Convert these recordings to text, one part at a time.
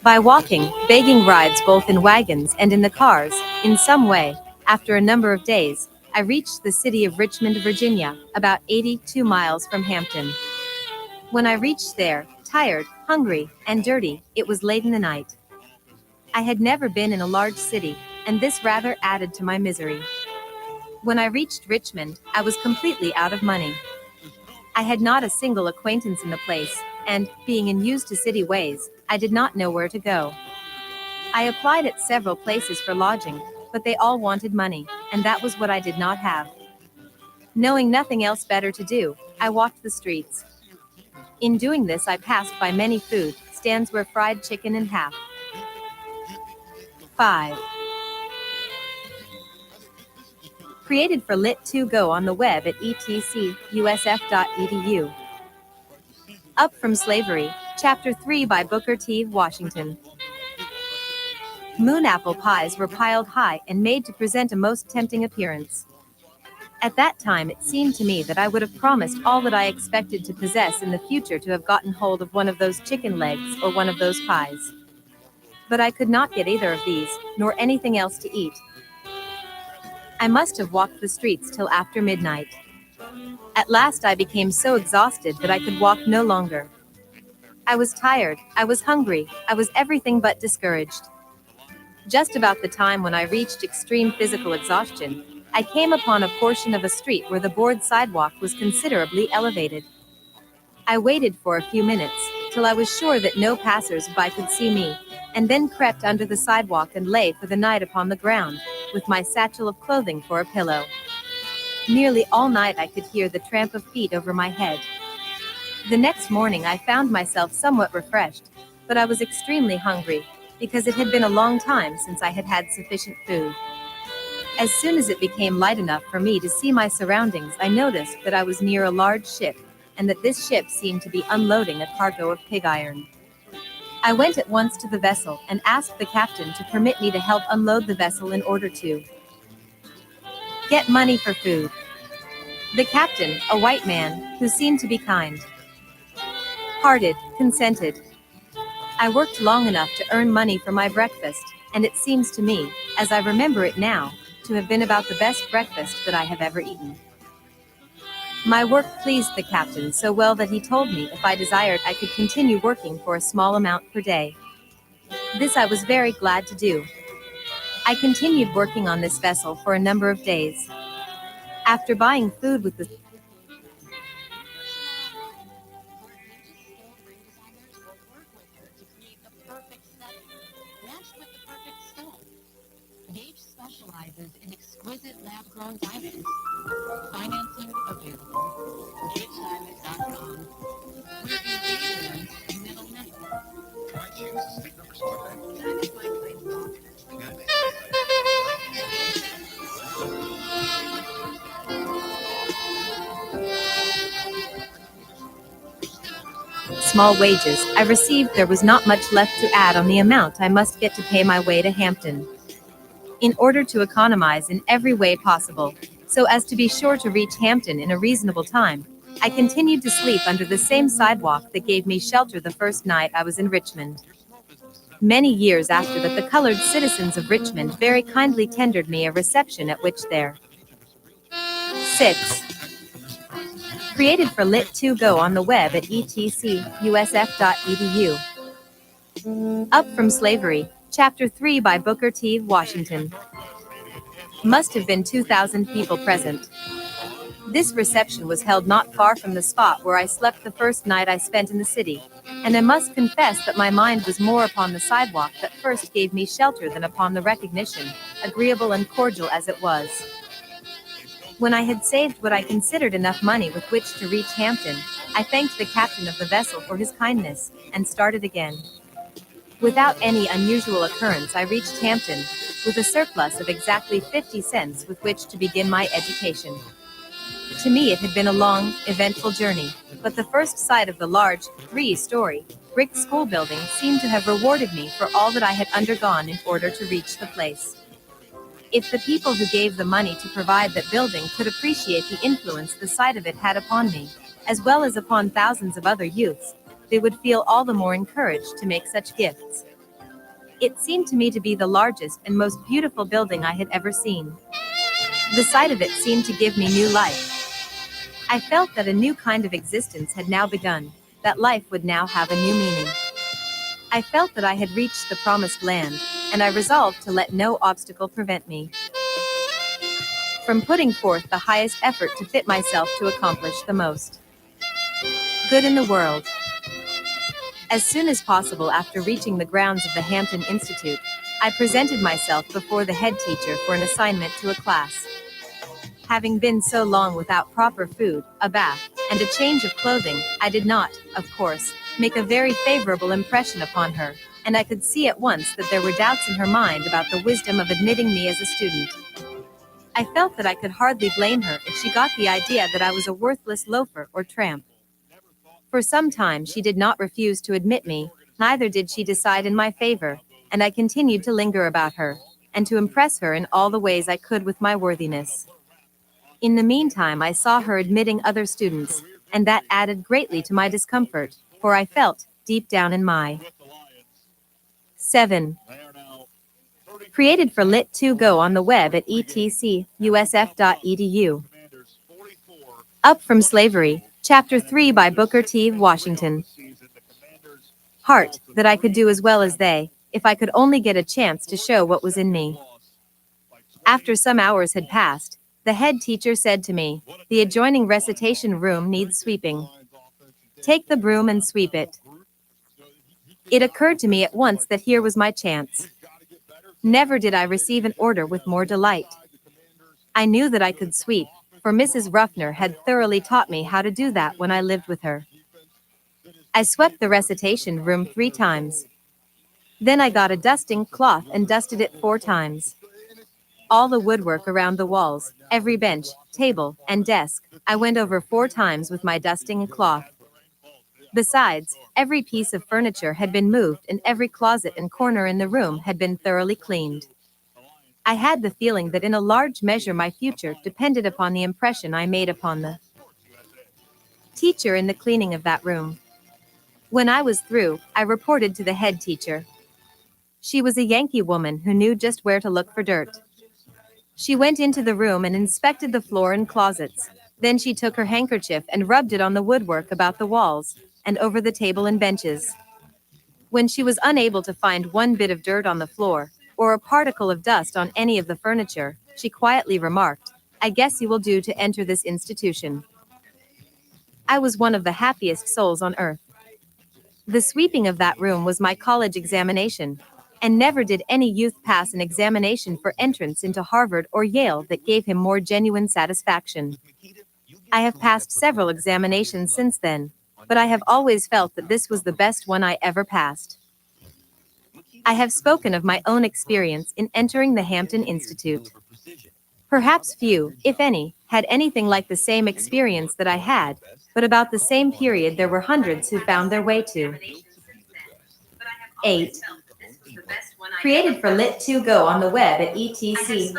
By walking, begging rides both in wagons and in the cars, in some way, after a number of days, I reached the city of Richmond, Virginia, about 82 miles from Hampton. When I reached there, tired, hungry, and dirty, it was late in the night. I had never been in a large city, and this rather added to my misery. When I reached Richmond, I was completely out of money. I had not a single acquaintance in the place, and, being unused to city ways, I did not know where to go. I applied at several places for lodging, but they all wanted money, and that was what I did not have. Knowing nothing else better to do, I walked the streets. In doing this, I passed by many food stands where fried chicken and half 5 created for Lit2 Go on the web at etcusf.edu. Up from Slavery, Chapter 3 by Booker T. Washington. Moon apple pies were piled high and made to present a most tempting appearance. At that time it seemed to me that I would have promised all that I expected to possess in the future to have gotten hold of one of those chicken legs or one of those pies. But I could not get either of these, nor anything else to eat. I must have walked the streets till after midnight. At last I became so exhausted that I could walk no longer. I was tired, I was hungry, I was everything but discouraged. Just about the time when I reached extreme physical exhaustion, I came upon a portion of a street where the board sidewalk was considerably elevated. I waited for a few minutes, till I was sure that no passers-by could see me, and then crept under the sidewalk and lay for the night upon the ground, with my satchel of clothing for a pillow. Nearly all night I could hear the tramp of feet over my head. The next morning I found myself somewhat refreshed, but I was extremely hungry, because it had been a long time since I had had sufficient food. As soon as it became light enough for me to see my surroundings, I noticed that I was near a large ship, and that this ship seemed to be unloading a cargo of pig iron. I went at once to the vessel and asked the captain to permit me to help unload the vessel in order to get money for food. The captain, a white man, who seemed to be kind-hearted, consented. I worked long enough to earn money for my breakfast, and it seems to me, as I remember it now, to have been about the best breakfast that I have ever eaten. My work pleased the captain so well that he told me if I desired I could continue working for a small amount per day. This I was very glad to do. I continued working on this vessel for a number of days. After buying food with the specializes in exquisite lab-grown diamonds. Financing available. GageDiamonds.com. We're engaging in middlemen. small wages I received, there was not much left to add on the amount I must get to pay my way to Hampton. In order to economize in every way possible, so as to be sure to reach Hampton in a reasonable time, I continued to sleep under the same sidewalk that gave me shelter the first night I was in Richmond. Many years after that, the colored citizens of Richmond very kindly tendered me a reception at which their 6 created for Lit2 Go on the web at etcusf.edu. Up from Slavery, Chapter 3 by Booker T. Washington. Must have been 2,000 people present. This reception was held not far from the spot where I slept the first night I spent in the city, and I must confess that my mind was more upon the sidewalk that first gave me shelter than upon the recognition, agreeable and cordial as it was. When I had saved what I considered enough money with which to reach Hampton, I thanked the captain of the vessel for his kindness, and started again. Without any unusual occurrence, I reached Hampton, with a surplus of exactly 50 cents with which to begin my education. To me it had been a long, eventful journey, but the first sight of the large, 3-story, brick school building seemed to have rewarded me for all that I had undergone in order to reach the place. If the people who gave the money to provide that building could appreciate the influence the sight of it had upon me, as well as upon thousands of other youths, they would feel all the more encouraged to make such gifts. It seemed to me to be the largest and most beautiful building I had ever seen. The sight of it seemed to give me new life. I felt that a new kind of existence had now begun, that life would now have a new meaning. I felt that I had reached the promised land, and I resolved to let no obstacle prevent me from putting forth the highest effort to fit myself to accomplish the most good in the world. As soon as possible after reaching the grounds of the Hampton Institute, I presented myself before the head teacher for an assignment to a class. Having been so long without proper food, a bath, and a change of clothing, I did not, of course, make a very favorable impression upon her, and I could see at once that there were doubts in her mind about the wisdom of admitting me as a student. I felt that I could hardly blame her if she got the idea that I was a worthless loafer or tramp. For some time she did not refuse to admit me, neither did she decide in my favor, and I continued to linger about her, and to impress her in all the ways I could with my worthiness. In the meantime I saw her admitting other students, and that added greatly to my discomfort, for I felt, deep down in my 7. Created for Lit2 Go on the web at etcusf.edu. Up from Slavery, Chapter 3 by Booker T. Washington. Heart, that I could do as well as they, if I could only get a chance to show what was in me. After some hours had passed, the head teacher said to me, "The adjoining recitation room needs sweeping. Take the broom and sweep it." It occurred to me at once that here was my chance. Never did I receive an order with more delight. I knew that I could sweep, for Mrs. Ruffner had thoroughly taught me how to do that when I lived with her. I swept the recitation room 3 times. Then I got a dusting cloth and dusted it 4 times. All the woodwork around the walls, every bench, table, and desk, I went over 4 times with my dusting cloth. Besides, every piece of furniture had been moved and every closet and corner in the room had been thoroughly cleaned. I had the feeling that in a large measure my future depended upon the impression I made upon the teacher in the cleaning of that room. When I was through, I reported to the head teacher. She was a Yankee woman who knew just where to look for dirt. She went into the room and inspected the floor and closets. Then she took her handkerchief and rubbed it on the woodwork about the walls, and over the table and benches. When she was unable to find one bit of dirt on the floor, or a particle of dust on any of the furniture, she quietly remarked, "I guess you will do to enter this institution." I was one of the happiest souls on earth. The sweeping of that room was my college examination, and never did any youth pass an examination for entrance into Harvard or Yale that gave him more genuine satisfaction. I have passed several examinations since then, but I have always felt that this was the best one I ever passed. I have spoken of my own experience in entering the Hampton Institute. Perhaps few, if any, had anything like the same experience that I had, but about the same period there were hundreds who found their way to 8. Created for Lit2 Go on the web at etcusf.edu.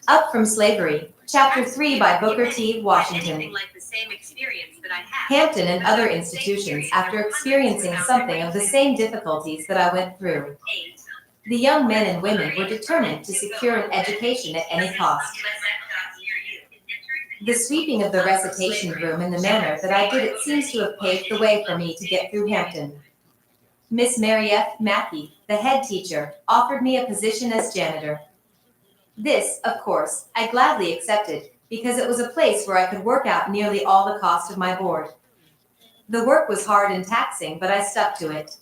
Up from Slavery, Chapter 3 by Booker T. Washington. Hampton and other institutions after experiencing something of the same difficulties that I went through. The young men and women were determined to secure an education at any cost. The sweeping of the recitation room in the manner that I did it seems to have paved the way for me to get through Hampton. Miss Mary F. Mackey, the head teacher, offered me a position as janitor. This, of course, I gladly accepted, because it was a place where I could work out nearly all the cost of my board. The work was hard and taxing, but I stuck to it.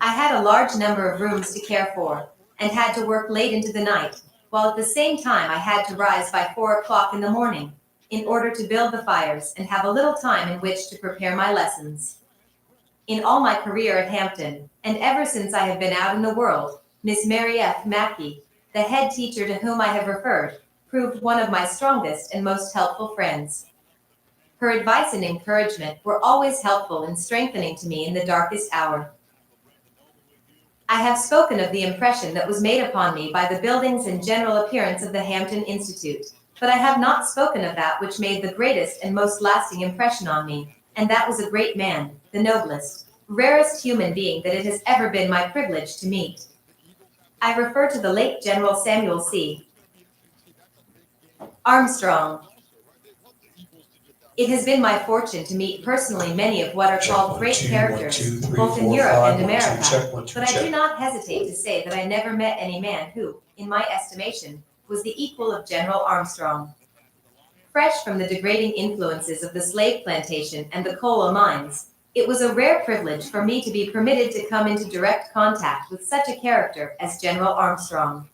I had a large number of rooms to care for, and had to work late into the night, while at the same time I had to rise by 4 o'clock in the morning, in order to build the fires and have a little time in which to prepare my lessons. In all my career at Hampton, and ever since I have been out in the world, Miss Mary F. Mackey, the head teacher to whom I have referred, proved one of my strongest and most helpful friends. Her advice and encouragement were always helpful in strengthening to me in the darkest hour. I have spoken of the impression that was made upon me by the buildings and general appearance of the Hampton Institute, but I have not spoken of that which made the greatest and most lasting impression on me, and that was a great man, the noblest, rarest human being that it has ever been my privilege to meet. I refer to the late General Samuel C. Armstrong. It has been my fortune to meet personally many of what are called great characters, both in Europe and America, but I do not hesitate to say that I never met any man who, in my estimation, was the equal of General Armstrong. Fresh from the degrading influences of the slave plantation and the coal mines, it was a rare privilege for me to be permitted to come into direct contact with such a character as General Armstrong.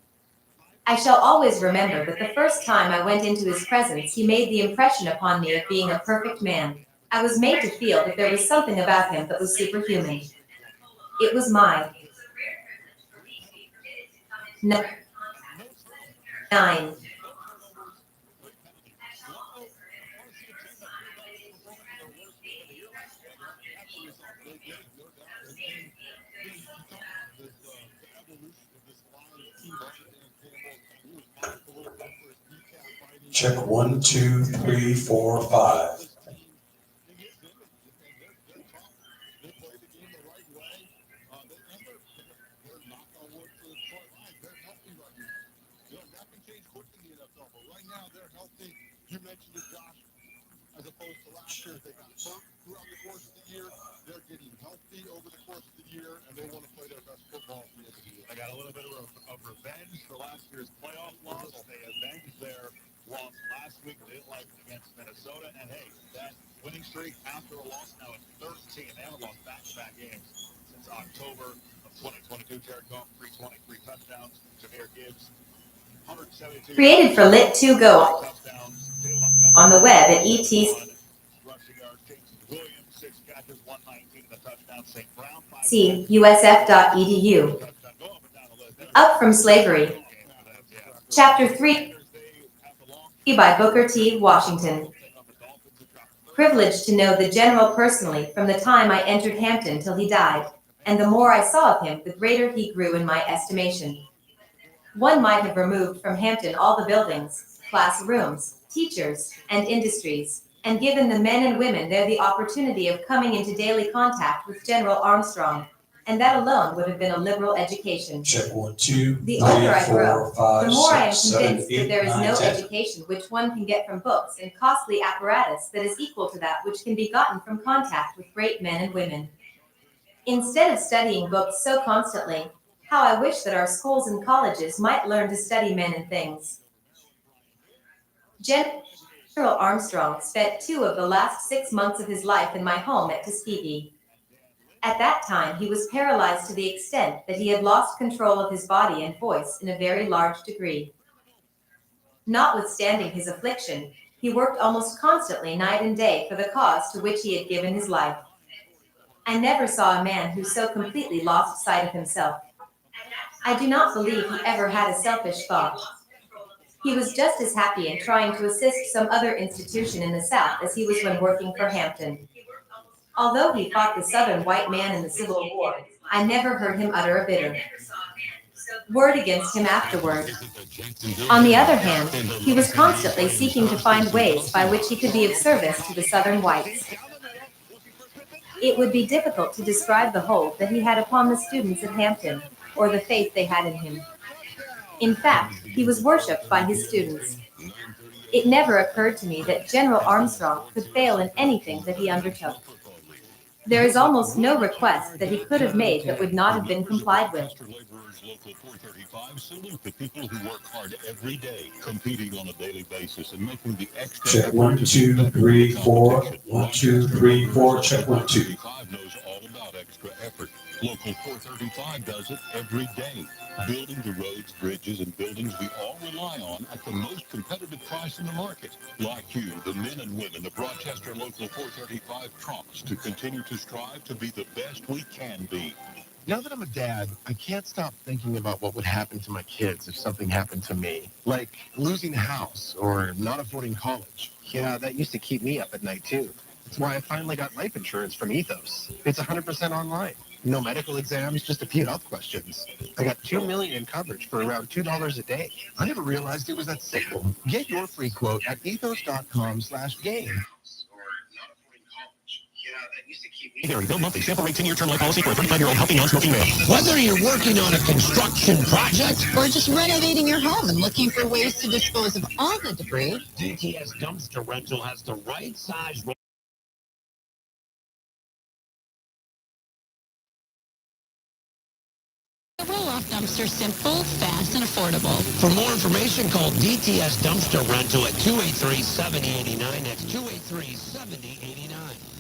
I shall always remember that the first time I went into his presence he made the impression upon me of being a perfect man. I was made to feel that there was something about him that was superhuman. It was my 9. Check 1, 2, 3, 4, 5. You mentioned it, Josh, as opposed to last year, they got hurt throughout the course of the year. They're getting healthy over the course of the year, and they want to play their best football at the end of the year. I got a little bit of revenge for last year's playoff loss. They avenged their loss last week. They didn't like it against Minnesota, and hey, that winning streak after a loss now at 13. They haven't lost back-to-back games since October of 2022. Jared Goff, 323 touchdowns. Jahmyr Gibbs, 172. Created for Lit2Go on the web at ETC. usf.edu. Up from Slavery. Chapter 3 by Booker T. Washington. Privileged to know the General personally from the time I entered Hampton till he died, and the more I saw of him, the greater he grew in my estimation. One might have removed from Hampton all the buildings, classrooms, teachers, and industries, and given the men and women there the opportunity of coming into daily contact with General Armstrong, and that alone would have been a liberal education. Check 1, 2, 3, the older I 4, grow, 5, the more 6, I am 7, convinced 8, that there is 9, no 10. education which one can get from books and costly apparatus that is equal to that which can be gotten from contact with great men and women. Instead of studying books so constantly, how I wish that our schools and colleges might learn to study men and things. General Armstrong spent 2 of the last 6 months of his life in my home at Tuskegee. At that time, he was paralyzed to the extent that he had lost control of his body and voice in a very large degree. Notwithstanding his affliction, he worked almost constantly night and day for the cause to which he had given his life. I never saw a man who so completely lost sight of himself. I do not believe he ever had a selfish thought. He was just as happy in trying to assist some other institution in the South as he was when working for Hampton. Although he fought the Southern white man in the Civil War, I never heard him utter a bitter word against him afterward. On the other hand, he was constantly seeking to find ways by which he could be of service to the Southern whites. It would be difficult to describe the hold that he had upon the students at Hampton, or the faith they had in him. In fact, he was worshipped by his students. It never occurred to me that General Armstrong could fail in anything that he undertook. There is almost no request that he could have made that would not have been complied with. Salute the people who work hard every day, competing on a daily basis and making the extra. Check 1, 2, 3, 4. 1, 2, 3, 4. Check 1, 2. Knows all about extra effort. Local 435 does it every day, building the roads, bridges, and buildings we all rely on at the most competitive price in the market. Like you, the men and women of Rochester Local 435 trumps to continue to strive to be the best we can be. Now that I'm a dad, I can't stop thinking about what would happen to my kids if something happened to me. Like losing a house or not affording college. Yeah, that used to keep me up at night too. That's why I finally got life insurance from Ethos. It's 100% online. No medical exams, just a few health questions. I got $2 million in coverage for around $2 a day. I never realized it was that simple. Get your free quote at ethos.com/game. There, no monthly sample rate 10-year term life policy for a 35-year-old healthy non-smoking male. Whether you're working on a construction project or just renovating your home and looking for ways to dispose of all the debris, DTS Dumpster Rental has the right size. A roll-off dumpster, simple, fast, and affordable. For more information, call DTS Dumpster Rental at 283-7089. That's 283-7089.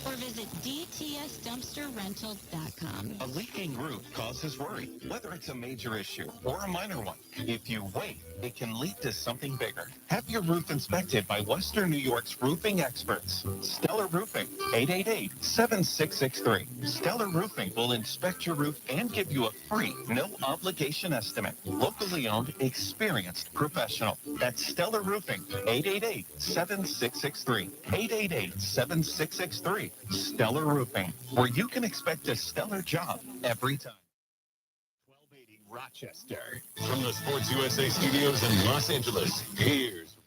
Or visit dtsdumpsterrental.com. A leaking roof causes worry, whether it's a major issue or a minor one. If you wait, it can lead to something bigger. Have your roof inspected by Western New York's roofing experts. Stellar Roofing, 888-7663. Stellar Roofing will inspect your roof and give you a free, no-obligation estimate. Locally owned, experienced professional. That's Stellar Roofing, 888-7663. 888-7663. Stellar Roofing, where you can expect a stellar job every time. 1280 Rochester. From the Sports USA studios in Los Angeles, here's